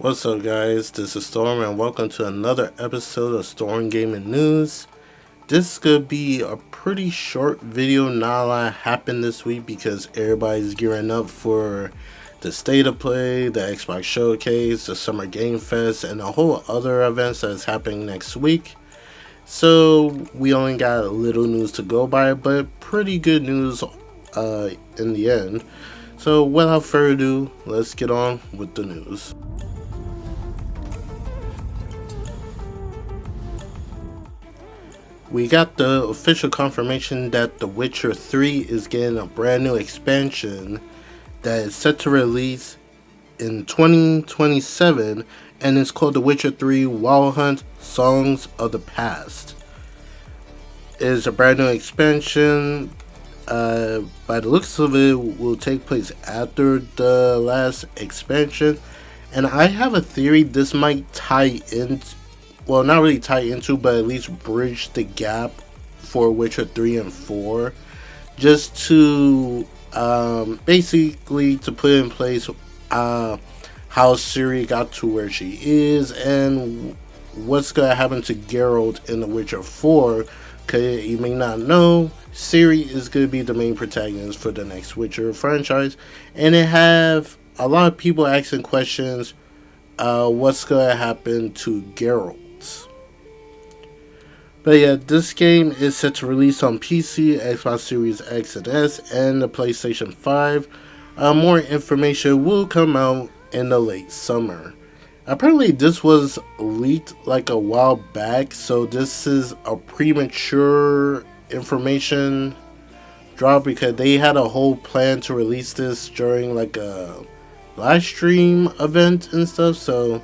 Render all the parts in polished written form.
What's up, guys? This is Storm, and welcome to another episode of Storm Gaming News. This is gonna be a pretty short video. Not a lot happened this week because everybody's gearing up for the State of Play, the Xbox Showcase, the Summer Game Fest, and a whole other events that's happening next week. So we only got a little news to go by, but pretty good news in the end. So without further ado, let's get on with the news. We got the official confirmation that The Witcher 3 is getting a brand new expansion that is set to release in 2027, and it's called The Witcher 3 Wild Hunt Songs of the Past. It is a brand new expansion. By the looks of it, will take place after the last expansion, and I have a theory this might tie in. Well, not really tie into, but at least bridge the gap for Witcher 3 and 4. Just to, basically to put in place how Ciri got to where she is, and what's going to happen to Geralt in The Witcher 4. Because you may not know, Ciri is going to be the main protagonist for the next Witcher franchise. And it have a lot of people asking questions, what's going to happen to Geralt. But yeah, this game is set to release on PC, Xbox Series X and S, and the PlayStation 5. More information will come out in the late summer. Apparently this was leaked like a while back, so this is a premature information drop because they had a whole plan to release this during like a live stream event and stuff. So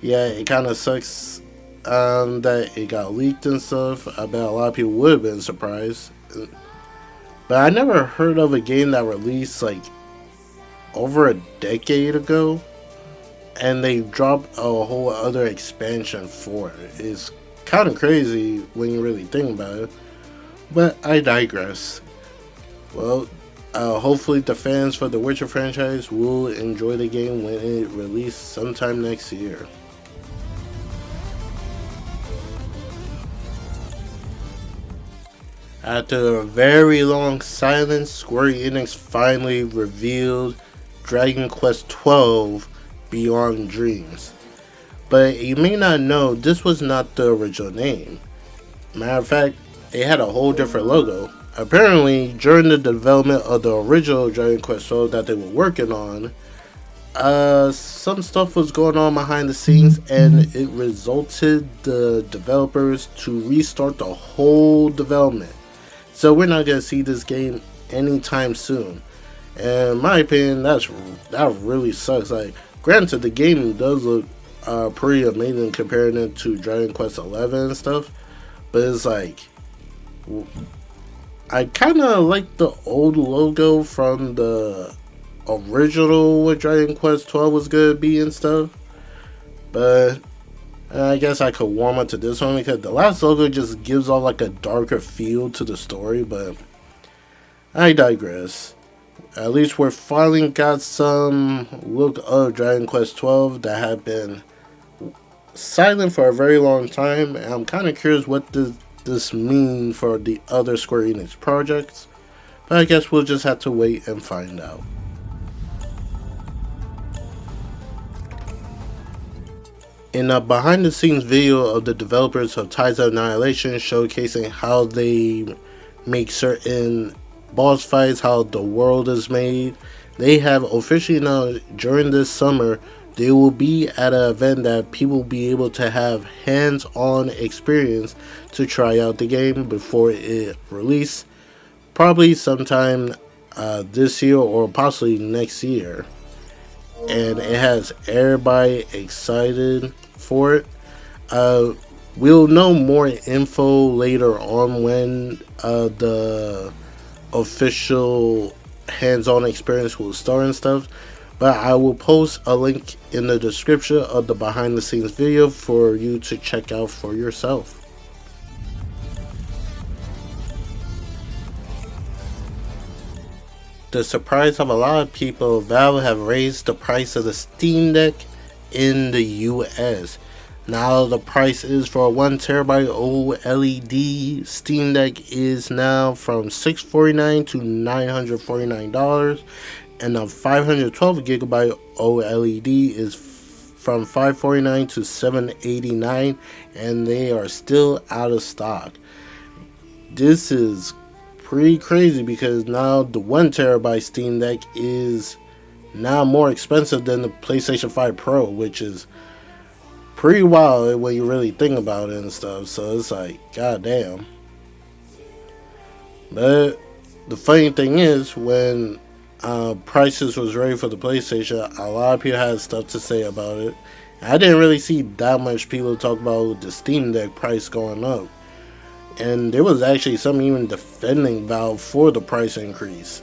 yeah, it kind of sucks that it got leaked and stuff. I bet a lot of people would have been surprised. But I never heard of a game that released like over a decade ago and they dropped a whole other expansion for it. It's kind of crazy when you really think about it. But I digress. Well, hopefully the fans for the Witcher franchise will enjoy the game when it releases sometime next year. After a very long silence, Square Enix finally revealed Dragon Quest XII Beyond Dreams. But you may not know, this was not the original name. Matter of fact, it had a whole different logo. Apparently, during the development of the original Dragon Quest XII that they were working on, some stuff was going on behind the scenes, and it resulted the developers to restart the whole development. So we're not going to see this game anytime soon. And in my opinion, that really sucks. Like, granted, the game does look pretty amazing comparing it to Dragon Quest XI and stuff. But it's like, I kind of like the old logo from the original what Dragon Quest XII was going to be and stuff. But I guess I could warm up to this one because the last logo just gives off like a darker feel to the story, but I digress. At least we're finally got some look of Dragon Quest XII that have been silent for a very long time, and I'm kind of curious what does this mean for the other Square Enix projects, but I guess we'll just have to wait and find out. In a behind the scenes video of the developers of Tides of Annihilation showcasing how they make certain boss fights, how the world is made, they have officially announced during this summer they will be at an event that people will be able to have hands-on experience to try out the game before it release, probably sometime this year or possibly next year. And it has everybody excited for it. We'll know more info later on when the official hands-on experience will start and stuff. But I will post a link in the description of the behind the scenes video for you to check out for yourself. the surprise of a lot of people, Valve have raised the price of the Steam Deck in the US. Now the price is for a 1 terabyte OLED Steam Deck is now from $649 to $949, and a 512 gigabyte OLED is from $549 to $789, and they are still out of stock. This is pretty crazy because now the 1 terabyte Steam Deck is now more expensive than the PlayStation 5 Pro, which is pretty wild when you really think about it and stuff. So it's like, goddamn. But the funny thing is, when prices was ready for the PlayStation, a lot of people had stuff to say about it. I didn't really see that much people talk about the Steam Deck price going up. And there was actually some even defending Valve for the price increase.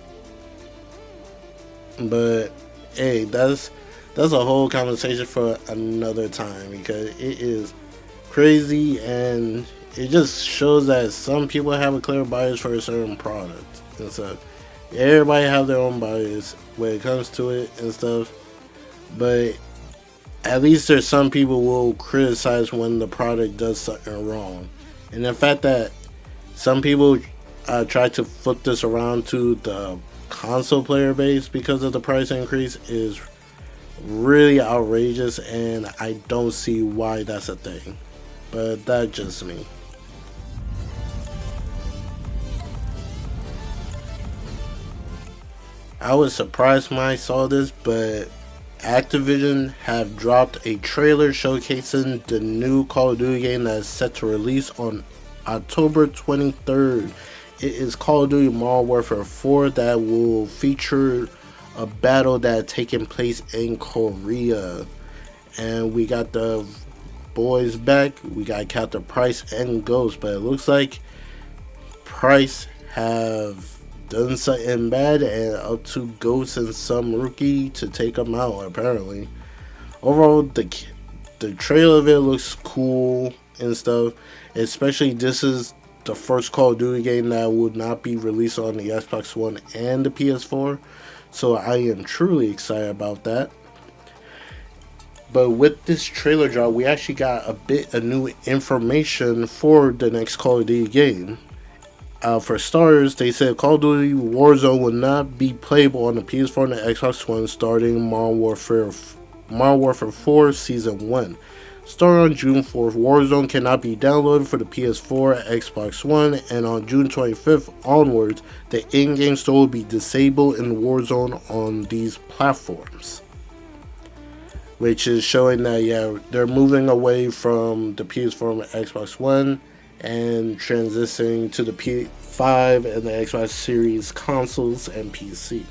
But hey, that's a whole conversation for another time, because it is crazy, and it just shows that some people have a clear bias for a certain product and stuff. Everybody have their own bias when it comes to it and stuff, but at least there's some people who will criticize when the product does something wrong. And the fact that some people try to flip this around to the console player base because of the price increase is really outrageous, and I don't see why that's a thing. But that's just me. I was surprised when I saw this, but Activision have dropped a trailer showcasing the new Call of Duty game that is set to release on October 23rd. It is Call of Duty Modern Warfare 4 that will feature a battle that taking place in Korea. And we got the boys back. We got Captain Price and Ghost, but it looks like Price have done something bad and up to Ghost and some rookie to take them out, apparently. Overall, the trailer of it looks cool and stuff. Especially this is the first Call of Duty game that would not be released on the Xbox One and the PS4. So I am truly excited about that. But with this trailer drop, we actually got a bit of new information for the next Call of Duty game. For starters, they said Call of Duty Warzone will not be playable on the PS4 and the Xbox One starting Modern Warfare 4 Season 1. Starting on June 4th, Warzone cannot be downloaded for the PS4, Xbox One, and on June 25th onwards, the in-game store will be disabled in Warzone on these platforms. Which is showing that, yeah, they're moving away from the PS4 and Xbox One and transitioning to the PS5 and the Xbox Series consoles and PC.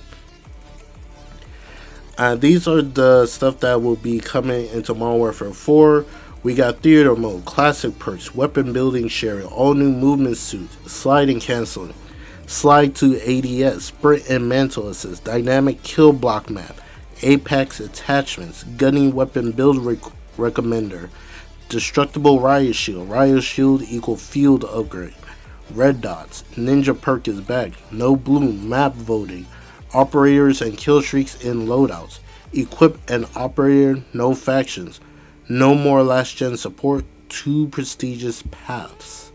These are the stuff that will be coming into Modern Warfare 4. We got Theater Mode, Classic Perks, Weapon Building Sharing, All New Movement Suit, Sliding Canceling, Slide to ADS, Sprint and Mantle Assist, Dynamic Kill Block Map, Apex Attachments, Gunning Weapon Build Recommender, Destructible Riot Shield equal Field Upgrade, Red Dots, Ninja Perk is back, No Bloom, Map Voting, Operators and kill streaks in loadouts, Equip an operator, no factions, no more last gen support, 2 prestigious paths.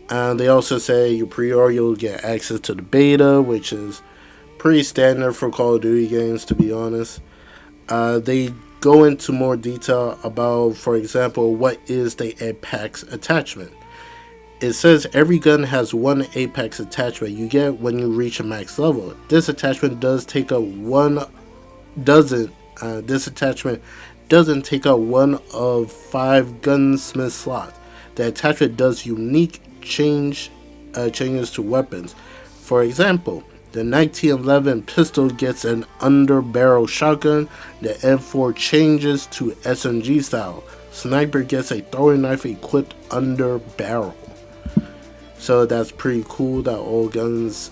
They also say you pre-order, you'll get access to the beta, which is pretty standard for Call of Duty games, to be honest. They go into more detail about, for example, what is the Apex attachment. It says every gun has one Apex attachment you get when you reach a max level. This attachment doesn't take up one of 5 gunsmith slots. The attachment does unique changes to weapons. For example, the 1911 pistol gets an underbarrel shotgun. The M4 changes to SMG style. Sniper gets a throwing knife equipped under barrel. So that's pretty cool that all guns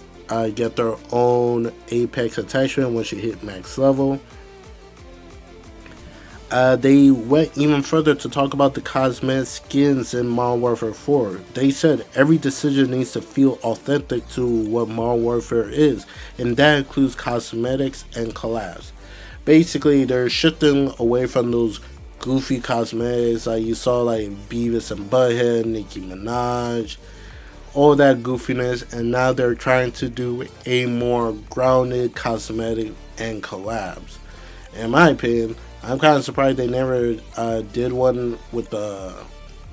get their own Apex attachment once you hit max level. They went even further to talk about the cosmetic skins in Modern Warfare 4. They said every decision needs to feel authentic to what Modern Warfare is, and that includes cosmetics and collabs. basically they're shifting away from those goofy cosmetics like you saw like Beavis and Butthead, Nicki Minaj, all that goofiness, and now they're trying to do a more grounded cosmetic and collabs. In my opinion, I'm kind of surprised they never did one with the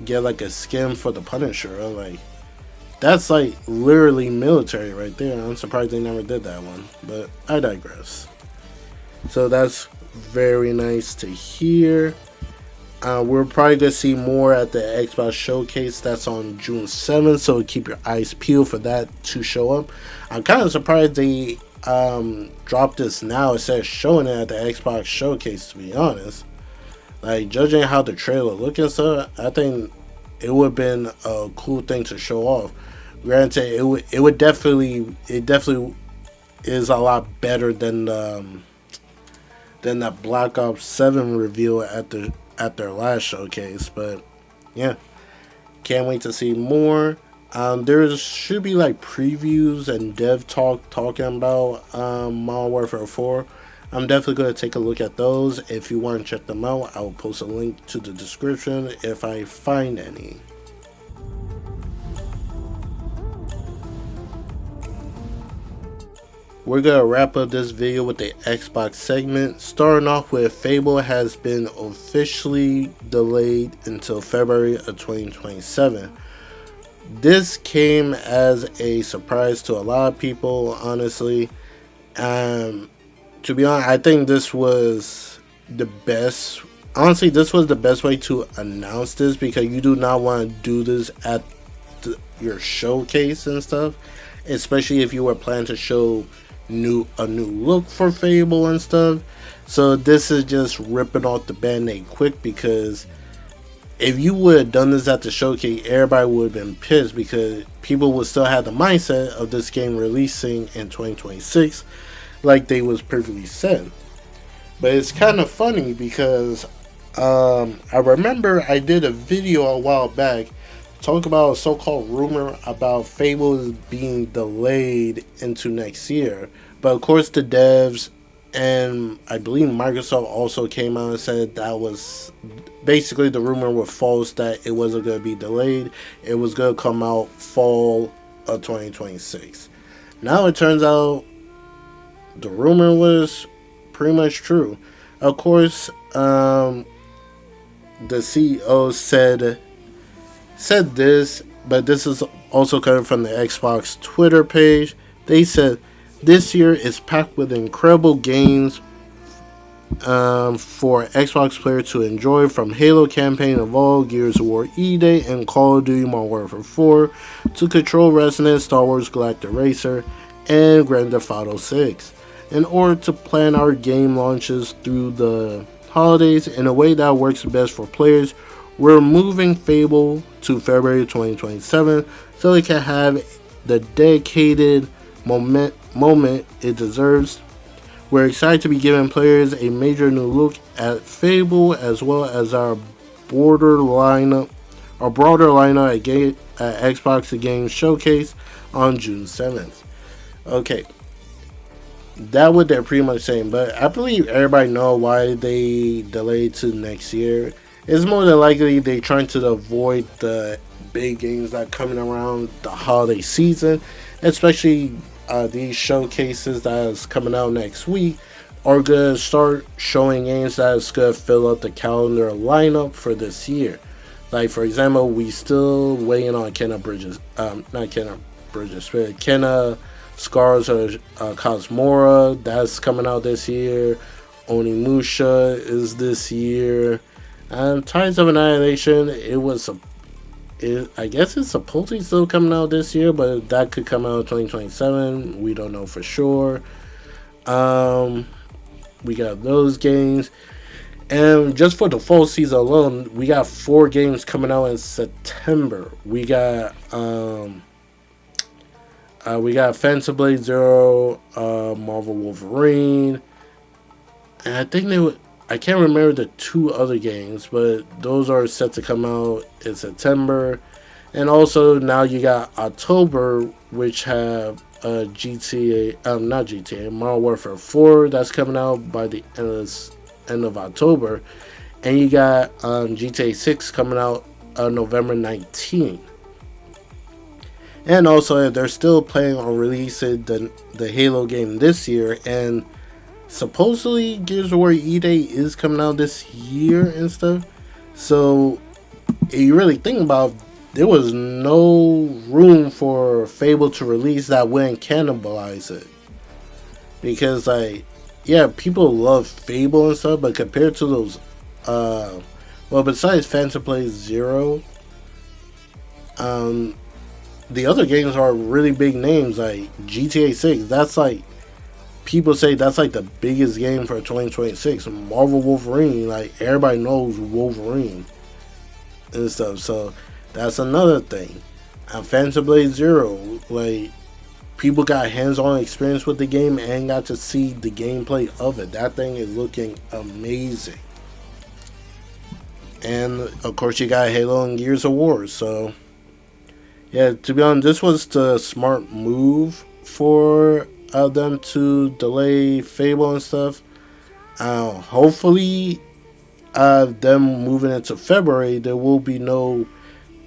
get like a skin for the Punisher. Like that's like literally military right there. I'm surprised they never did that one, but I digress. So that's very nice to hear. We're probably gonna see more at the Xbox Showcase. That's on June 7th, so keep your eyes peeled for that to show up. I'm kind of surprised they dropped this now instead of showing it at the Xbox Showcase. To be honest, like judging how the trailer looked and stuff, I think it would have been a cool thing to show off. Granted, it definitely is a lot better than the Black Ops 7 reveal at their last showcase. But yeah, can't wait to see more. There should be like previews and dev talking about Modern Warfare 4. I'm definitely going to take a look at those. If you want to check them out, I will post a link to the description if I find any. We're going to wrap up this video with the Xbox segment. Starting off with Fable has been officially delayed until February of 2027. This came as a surprise to a lot of people, honestly. To be honest, I think this was the best. Honestly, this was the best way to announce this because you do not want to do this at your showcase and stuff, especially if you were planning to show a new look for Fable and stuff. So this is just ripping off the band-aid quick, because if you would have done this at the showcase, everybody would have been pissed because people would still have the mindset of this game releasing in 2026 like they was previously said. But it's kind of funny because I remember I did a video a while back talking about a so-called rumor about Fable being delayed into next year. But of course the devs and I believe Microsoft also came out and said that was basically the rumor was false, that it wasn't going to be delayed. It was going to come out fall of 2026. Now it turns out the rumor was pretty much true. Of course, the CEO said this, but this is also coming from the Xbox Twitter page. They said, "This year is packed with incredible games for Xbox players to enjoy, from Halo campaign of all, Gears of War E-Day, and Call of Duty Modern Warfare 4, to Control Resonance, Star Wars Galactic Racer, and Grand Theft Auto 6. In order to plan our game launches through the holidays in a way that works best for players, we're moving Fable to February 2027 so it can have the dedicated moment it deserves. We're excited to be giving players a major new look at Fable, as well as our broader lineup at Xbox Games Showcase on June 7th. Okay, that what they're pretty much saying, but I believe everybody know why they delayed to next year. It's more than likely they trying to avoid the big games that are coming around the holiday season, especially these showcases that is coming out next week are gonna start showing games that is gonna fill up the calendar lineup for this year. Like for example, we still waiting on Kenna Scars or Cosmora, that's coming out this year. Onimusha is this year. Tides of Annihilation, I guess it's supposedly still coming out this year, but that could come out in 2027. We don't know for sure. We got those games. And just for the fall season alone, we got 4 games coming out in September. We got Phantom Blade Zero, Marvel Wolverine, and I can't remember the 2 other games, but those are set to come out in September. And also now you got October, which have not GTA, Modern Warfare 4 that's coming out by the end of October, and you got GTA 6 coming out November 19th. And also, they're still planning on releasing the Halo game this year, and supposedly Gears of War E-Day is coming out this year and stuff. So, if you really think about it, there was no room for Fable to release that wouldn't cannibalize it. Because, like, yeah, people love Fable and stuff, but compared to those, well, besides Phantom Blade Zero, the other games are really big names, like GTA 6. That's like, people say that's like the biggest game for 2026. Marvel Wolverine, like, everybody knows Wolverine and stuff. So that's another thing. And Phantom Blade Zero, like, people got hands-on experience with the game and got to see the gameplay of it. That thing is looking amazing. And of course, you got Halo and Gears of War. So yeah, to be honest, this was the smart move for them to delay Fable and stuff. Hopefully, them moving into February, there will be no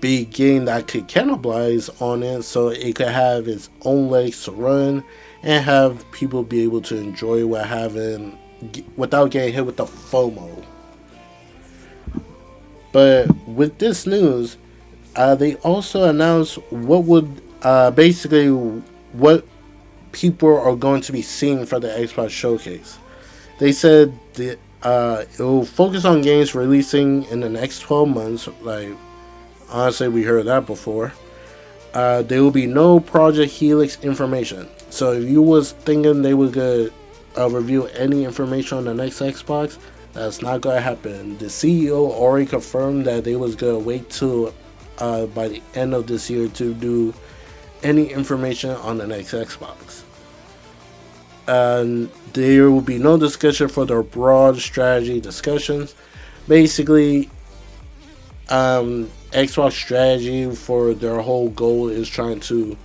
big game that could cannibalize on it, so it could have its own legs to run and have people be able to enjoy without getting hit with the FOMO. But with this news, they also announced basically what people are going to be seeing for the Xbox Showcase. They said that it will focus on games releasing in the next 12 months. Like, honestly, we heard that before. There will be no Project Helix information. So if you was thinking they would reveal any information on the next Xbox, that's not going to happen. The CEO already confirmed that they was going to wait till by the end of this year to do any information on the next Xbox. And there will be no discussion for their broad strategy discussions. Basically, Xbox strategy for their whole goal is trying to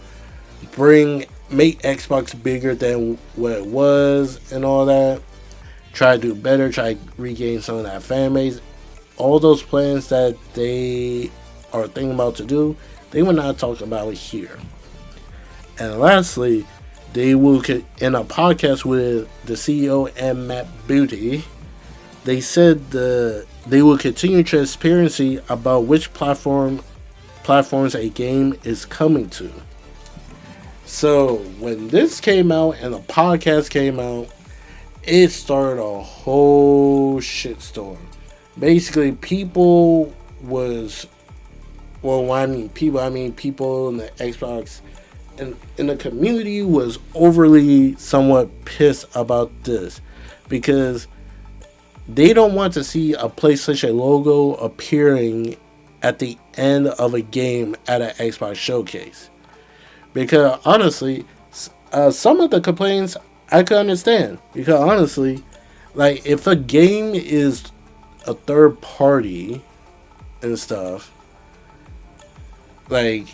make Xbox bigger than what it was and all that. Try to do better, try to regain some of that fan base. All those plans that they are thinking about to do, they will not talk about it here. And lastly, they will, in a podcast with the CEO and Matt Booty, they said they will continue transparency about which platforms a game is coming to. So when this came out and the podcast came out, it started a whole shitstorm. Basically, people I mean people in the Xbox and in the community was overly somewhat pissed about this, because they don't want to see a PlayStation logo appearing at the end of a game at an Xbox showcase. Because honestly, some of the complaints I could understand. Because honestly, like, if a game is a third party and stuff, like,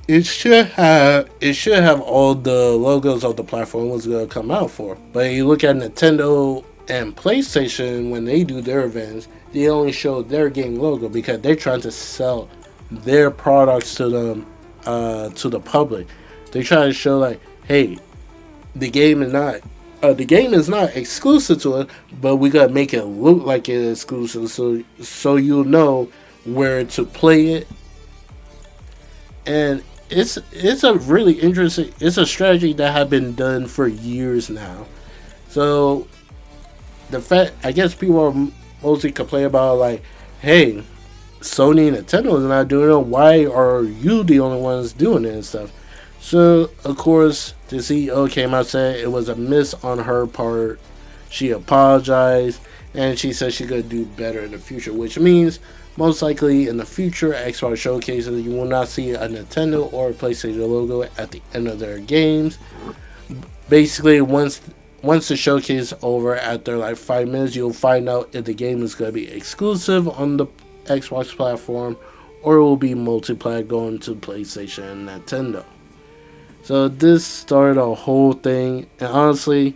it should have all the logos of the platform was gonna come out for. But you look at Nintendo and PlayStation, when they do their events, they only show their game logo because they're trying to sell their products to the public. They try to show, like, hey, the game is not exclusive to it, but we gotta make it look like it's exclusive, so you'll know where to play it. And it's a really interesting. It's a strategy that have been done for years now. So the fact, I guess people are mostly complaining about, like, hey, Sony and Nintendo is not doing it. Why are you the only ones doing it and stuff? So of course the CEO came out and said it was a miss on her part. She apologized and she said she's gonna do better in the future, which means most likely in the future Xbox showcases you will not see a Nintendo or a PlayStation logo at the end of their games. Basically, once the showcase is over, after like 5 minutes, you'll find out if the game is going to be exclusive on the Xbox platform or it will be multiplayer going to PlayStation and Nintendo. So this started a whole thing, and honestly,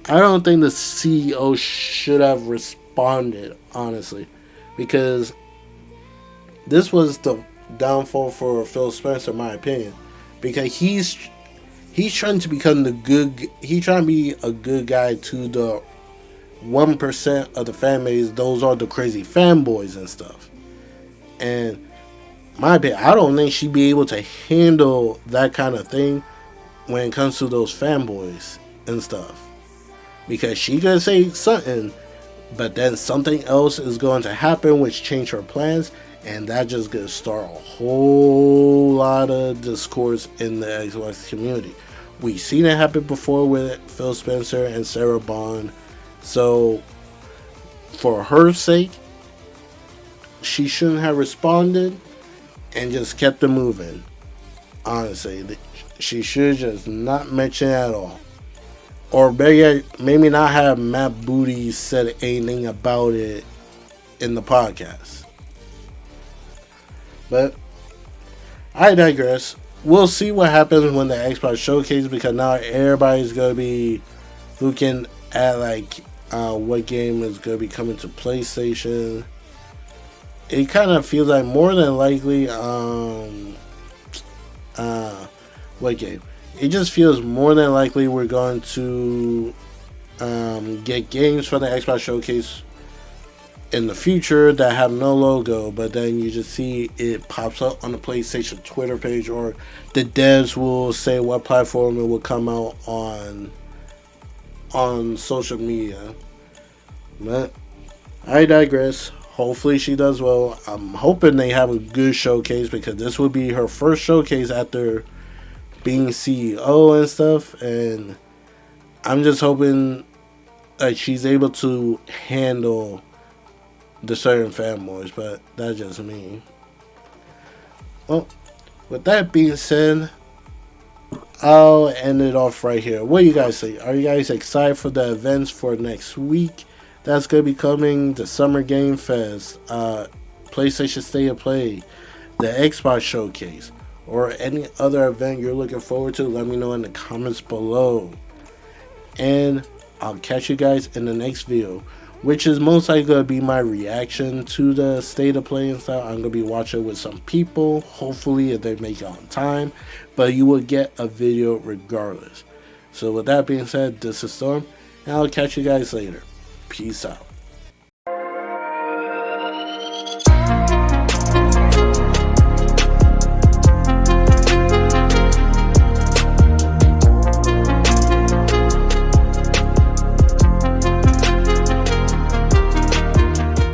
I don't think the CEO should have responded, honestly, because this was the downfall for Phil Spencer, in my opinion, because he's trying to become the good. He's trying to be a good guy to the 1% of the fan base. Those are the crazy fanboys and stuff. And my opinion, I don't think she'd be able to handle that kind of thing when it comes to those fanboys and stuff. Because she gonna say something, but then something else is going to happen which change her plans, and that just gonna start a whole lot of discourse in the Xbox community. We've seen it happen before with Phil Spencer and Sarah Bond. So for her sake, she shouldn't have responded and just kept it moving. Honestly, she should just not mention it at all. Or maybe not have Matt Booty said anything about it in the podcast. But I digress. We'll see what happens when the Xbox showcase, because now everybody's gonna be looking at what game is gonna be coming to PlayStation. It kind of feels like more than likely what game? It just feels more than likely we're going to get games for the Xbox Showcase in the future that have no logo, but then you just see it pops up on the PlayStation Twitter page, or the devs will say what platform it will come out on social media. But I digress. Hopefully she does well. I'm hoping they have a good showcase, because this would be her first showcase after being CEO and stuff, and I'm just hoping that she's able to handle the certain fanboys, but that's just me. Well, with that being said, I'll end it off right here. What do you guys say? Are you guys excited for the events for next week? That's going to be coming, the Summer Game Fest, PlayStation State of Play, the Xbox Showcase, or any other event you're looking forward to. Let me know in the comments below. And I'll catch you guys in the next video, which is most likely going to be my reaction to the State of Play and stuff. I'm going to be watching with some people, hopefully if they make it on time, but you will get a video regardless. So with that being said, this is Storm, and I'll catch you guys later. Peace out.